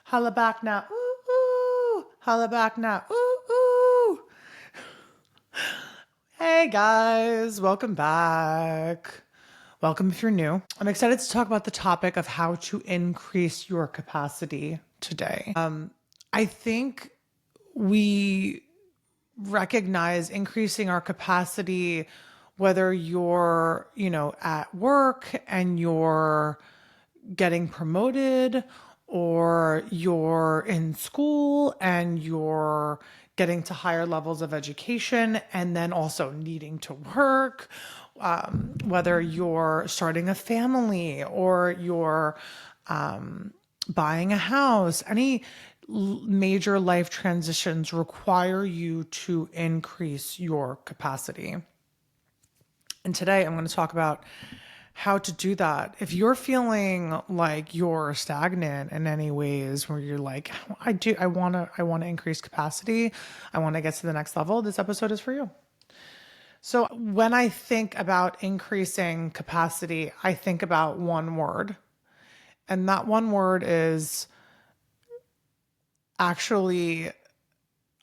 Holla back now. Ooh, ooh. Holla back now. Ooh, ooh. Hey guys, welcome back. Welcome if you're new. I'm excited to talk about the topic of how to increase your capacity today. I think we recognize increasing our capacity, whether you're, at work and you're getting promoted, or you're in school and you're getting to higher levels of education and then also needing to work, whether you're starting a family or you're buying a house, any major life transitions require you to increase your capacity. And today I'm going to talk about how to do that. If you're feeling like you're stagnant in any ways where you're like, I want to increase capacity. I want to get to the next level. This episode is for you. So when I think about increasing capacity, I think about one word. And that one word is actually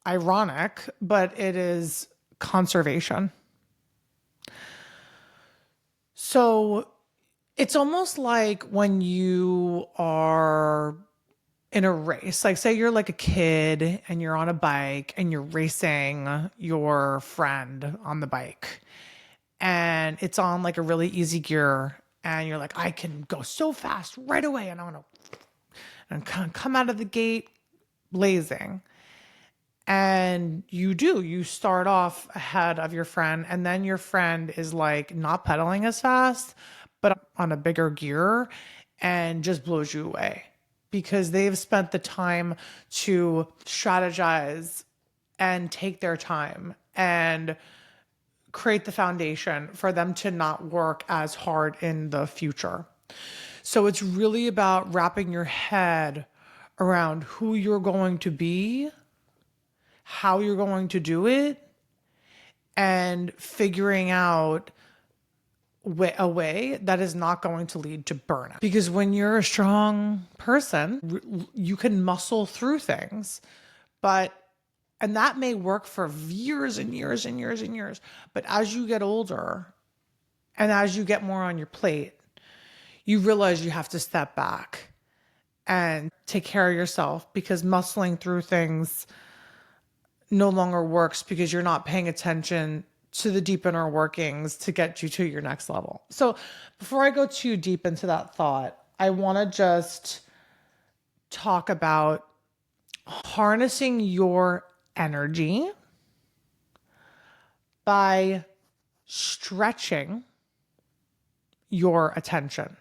ironic, but it is conservation. So it's almost like when you are in a race, like say you're like a kid and you're on a bike and you're racing your friend on the bike and it's on like a really easy gear and you're like, I can go so fast right away and I'm gonna come out of the gate blazing. And you start off ahead of your friend, and then your friend is like not pedaling as fast, but on a bigger gear and just blows you away because they've spent the time to strategize and take their time and create the foundation for them to not work as hard in the future. So it's really about wrapping your head around who you're going to be, how you're going to do it, and figuring out a way that is not going to lead to burnout. Because when you're a strong person, you can muscle through things, and that may work for years and years and years and years. But as you get older and as you get more on your plate, you realize you have to step back and take care of yourself because muscling through things no longer works because you're not paying attention to the deep inner workings to get you to your next level. So before I go too deep into that thought, I want to just talk about harnessing your energy by stretching your attention.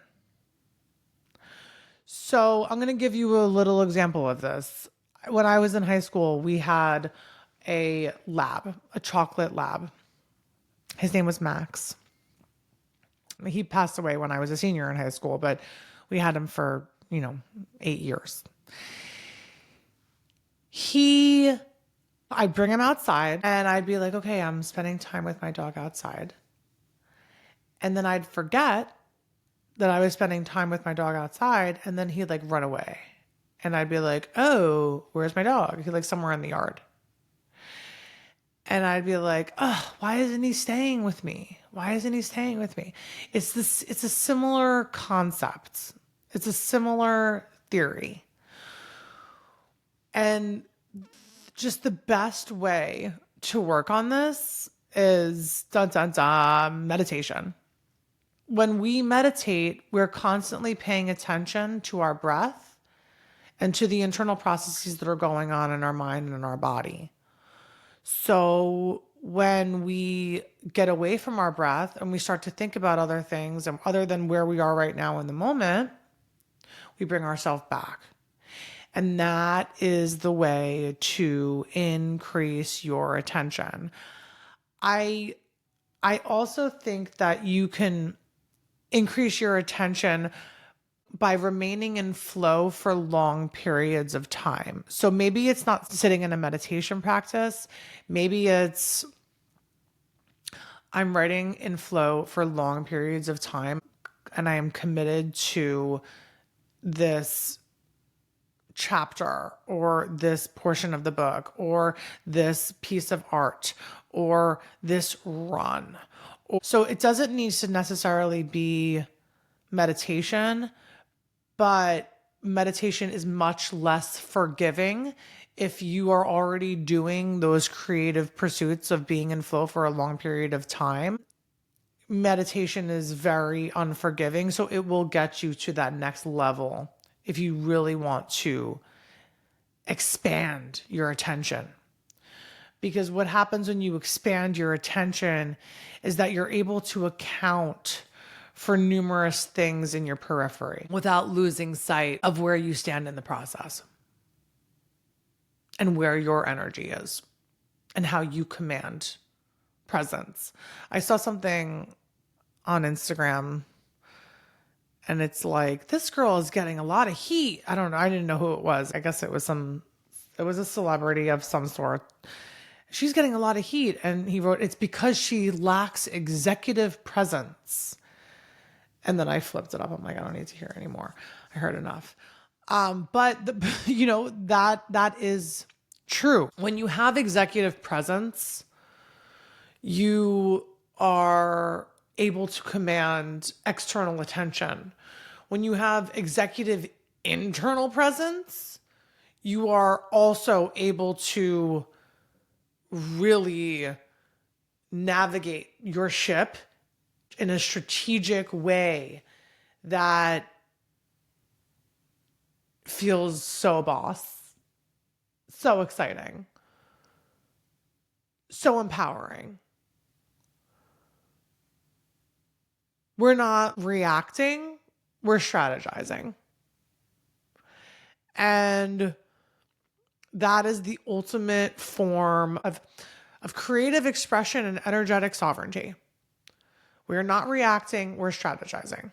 So I'm going to give you a little example of this. When I was in high school, we had a chocolate lab. His name was Max. He passed away when I was a senior in high school, but we had him for, 8 years. I'd bring him outside and I'd be like, okay, I'm spending time with my dog outside. And then I'd forget that I was spending time with my dog outside, and then he'd like run away. And I'd be like, oh, where's my dog? He's like somewhere in the yard. And I'd be like, oh, why isn't he staying with me? Why isn't he staying with me? It's a similar concept. It's a similar theory. And just the best way to work on this is meditation. When we meditate, we're constantly paying attention to our breath and to the internal processes that are going on in our mind and in our body. So when we get away from our breath and we start to think about other things and other than where we are right now in the moment, we bring ourselves back. And that is the way to increase your attention. I also think that you can increase your attention by remaining in flow for long periods of time. So maybe it's not sitting in a meditation practice. Maybe it's I'm writing in flow for long periods of time and I am committed to this chapter or this portion of the book or this piece of art or this run. So it doesn't need to necessarily be meditation, but meditation is much less forgiving if you are already doing those creative pursuits of being in flow for a long period of time. Meditation is very unforgiving, so it will get you to that next level if you really want to expand your attention. Because what happens when you expand your attention is that you're able to account for numerous things in your periphery without losing sight of where you stand in the process and where your energy is and how you command presence. I saw something on Instagram and it's like, this girl is getting a lot of heat. I don't know. I didn't know who it was. I guess it was a celebrity of some sort. She's getting a lot of heat. And he wrote, it's because she lacks executive presence. And then I flipped it up. I'm like, I don't need to hear anymore. I heard enough. But that is true. When you have executive presence, you are able to command external attention. When you have executive internal presence, you are also able to really navigate your ship in a strategic way that feels so boss, so exciting, so empowering. We're not reacting, we're strategizing. And that is the ultimate form of creative expression and energetic sovereignty. We're not reacting, we're strategizing.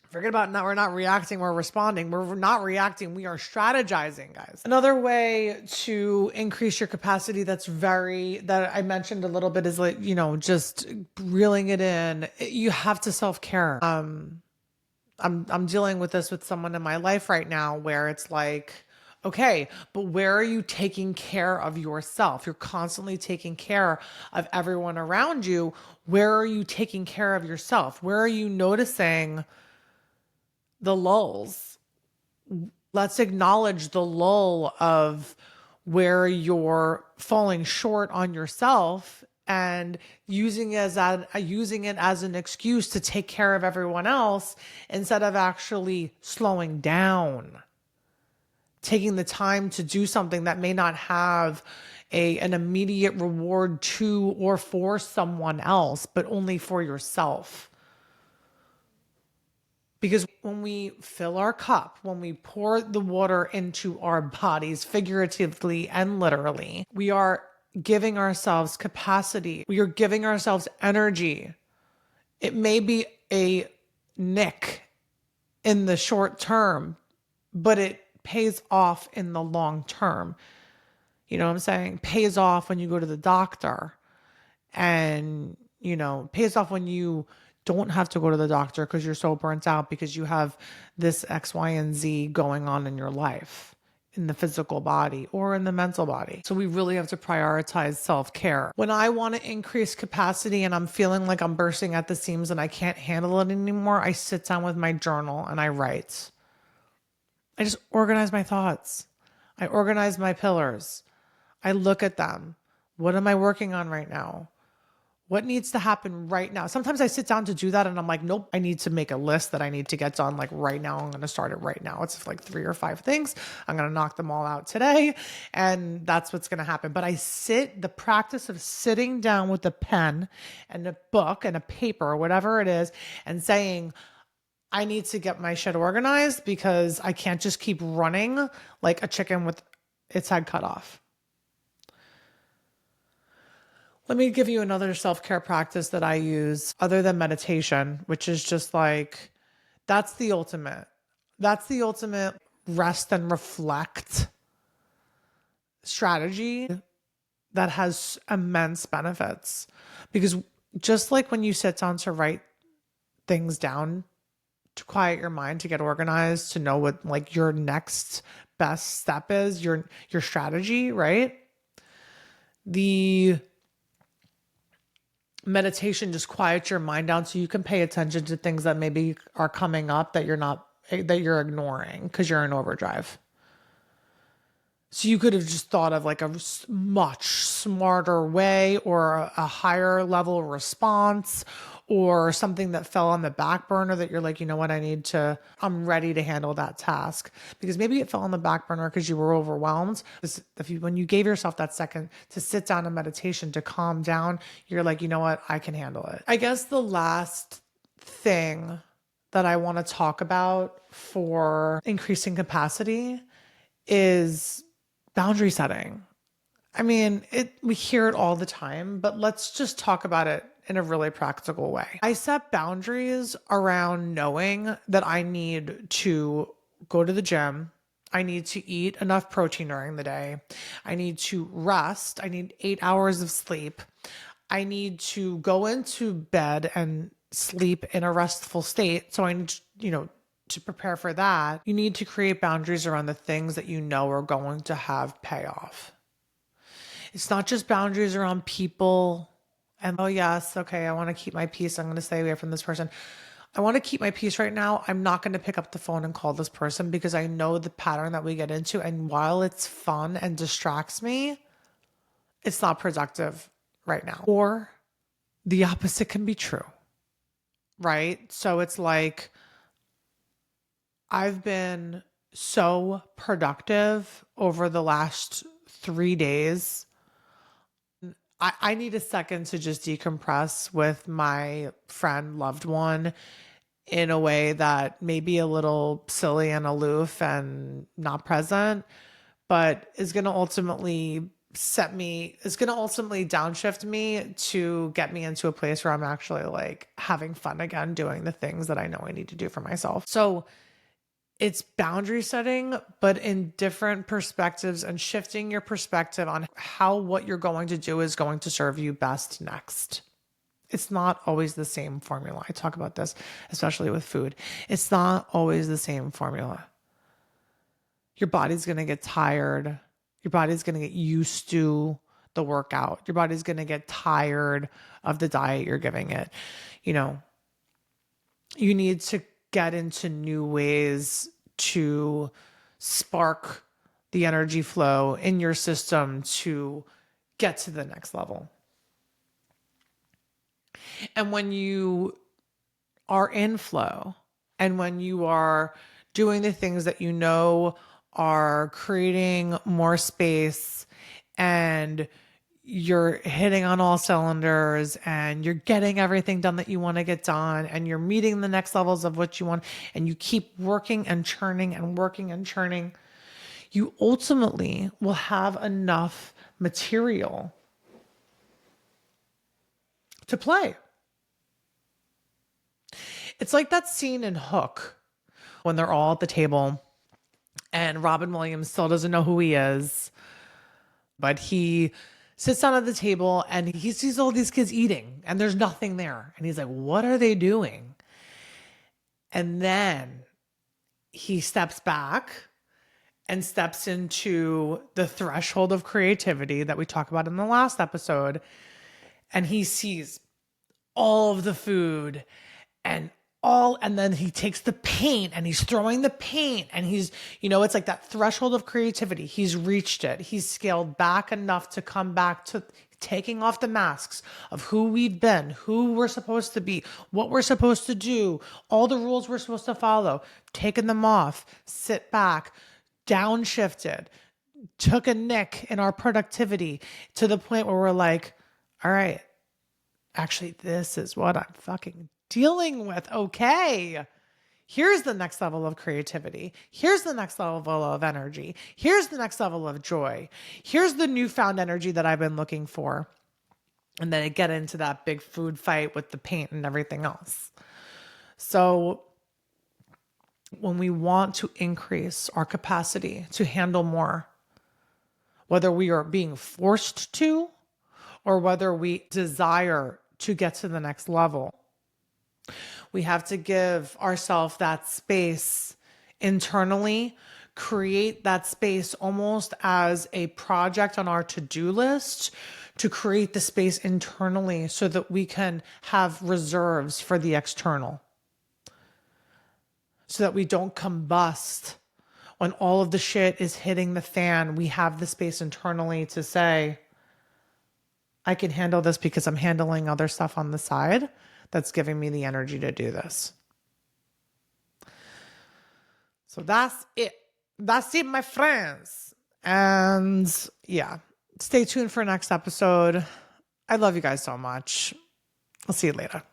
Forget about we're not reacting, we're responding. We're not reacting, we are strategizing, guys. Another way to increase your capacity that I mentioned a little bit is like, just reeling it in. You have to self-care. I'm dealing with this with someone in my life right now where it's like, okay, but where are you taking care of yourself? You're constantly taking care of everyone around you. Where are you taking care of yourself? Where are you noticing the lulls? Let's acknowledge the lull of where you're falling short on yourself and using it as an excuse to take care of everyone else instead of actually slowing down, taking the time to do something that may not have an immediate reward to or for someone else, but only for yourself. Because when we fill our cup, when we pour the water into our bodies, figuratively and literally, we are giving ourselves capacity. We are giving ourselves energy. It may be a nick in the short term, but it pays off in the long term. You know what I'm saying? Pays off when you go to the doctor and, pays off when you don't have to go to the doctor because you're so burnt out because you have this X, Y, and Z going on in your life, in the physical body or in the mental body. So we really have to prioritize self-care. When I want to increase capacity and I'm feeling like I'm bursting at the seams and I can't handle it anymore, I sit down with my journal and I write. I just organize my thoughts. I organize my pillars. I look at them. What am I working on right now? What needs to happen right now? Sometimes I sit down to do that and I'm like, nope, I need to make a list that I need to get done like right now. I'm going to start it right now. It's like 3 or 5 things. I'm going to knock them all out today. And that's what's going to happen. But the practice of sitting down with a pen and a book and a paper or whatever it is and saying, I need to get my shit organized because I can't just keep running like a chicken with its head cut off. Let me give you another self-care practice that I use other than meditation, which is just like, that's the ultimate. That's the ultimate rest and reflect strategy that has immense benefits. Because just like when you sit down to write things down to quiet your mind, to get organized, to know what like your next best step is, your strategy, right? The meditation just quiets your mind down so you can pay attention to things that maybe are coming up that you're ignoring because you're in overdrive. So you could have just thought of like a much smarter way or a higher level response or something that fell on the back burner that you're like, you know what, I'm ready to handle that task. Because maybe it fell on the back burner because you were overwhelmed. When you gave yourself that second to sit down in meditation, to calm down, you're like, you know what, I can handle it. I guess the last thing that I want to talk about for increasing capacity is boundary setting. I mean, we hear it all the time, but let's just talk about it in a really practical way. I set boundaries around knowing that I need to go to the gym. I need to eat enough protein during the day. I need to rest. I need 8 hours of sleep. I need to go into bed and sleep in a restful state. So I need, to prepare for that. You need to create boundaries around the things that you know are going to have payoff. It's not just boundaries around people and, oh, yes, okay, I want to keep my peace. I'm going to stay away from this person. I want to keep my peace right now. I'm not going to pick up the phone and call this person because I know the pattern that we get into. And while it's fun and distracts me, it's not productive right now. Or the opposite can be true, right? So it's like, I've been so productive over the last 3 days. I need a second to just decompress with my friend, loved one, in a way that may be a little silly and aloof and not present, but is going to ultimately downshift me to get me into a place where I'm actually like having fun again, doing the things that I know I need to do for myself. So it's boundary setting, but in different perspectives and shifting your perspective on how what you're going to do is going to serve you best next. It's not always the same formula. I talk about this, especially with food. It's not always the same formula. Your body's going to get tired. Your body's going to get used to the workout. Your body's going to get tired of the diet you're giving it. You need to get into new ways to spark the energy flow in your system to get to the next level. And when you are in flow and when you are doing the things that you know are creating more space and you're hitting on all cylinders and you're getting everything done that you want to get done and you're meeting the next levels of what you want and you keep working and churning and working and churning, you ultimately will have enough material to play. It's like that scene in Hook when they're all at the table and Robin Williams still doesn't know who he is, but he sits down at the table and he sees all these kids eating and there's nothing there. And he's like, what are they doing? And then he steps back and steps into the threshold of creativity that we talked about in the last episode. And he sees all of the food and then he takes the paint and he's throwing the paint and it's like that threshold of creativity. He's reached it. He's scaled back enough to come back to taking off the masks of who we've been, who we're supposed to be, what we're supposed to do, all the rules we're supposed to follow, taking them off, sit back, downshifted, took a nick in our productivity to the point where we're like, all right, actually, this is what I'm fucking dealing with. Okay. Here's the next level of creativity. Here's the next level of energy. Here's the next level of joy. Here's the newfound energy that I've been looking for. And then I get into that big food fight with the paint and everything else. So when we want to increase our capacity to handle more, whether we are being forced to or whether we desire to get to the next level, We have to give ourselves that space internally, create that space almost as a project on our to-do list to create the space internally so that we can have reserves for the external, so that we don't combust when all of the shit is hitting the fan. We have the space internally to say, I can handle this because I'm handling other stuff on the side that's giving me the energy to do this. So that's it. That's it, my friends. And yeah, stay tuned for next episode. I love you guys so much. I'll see you later.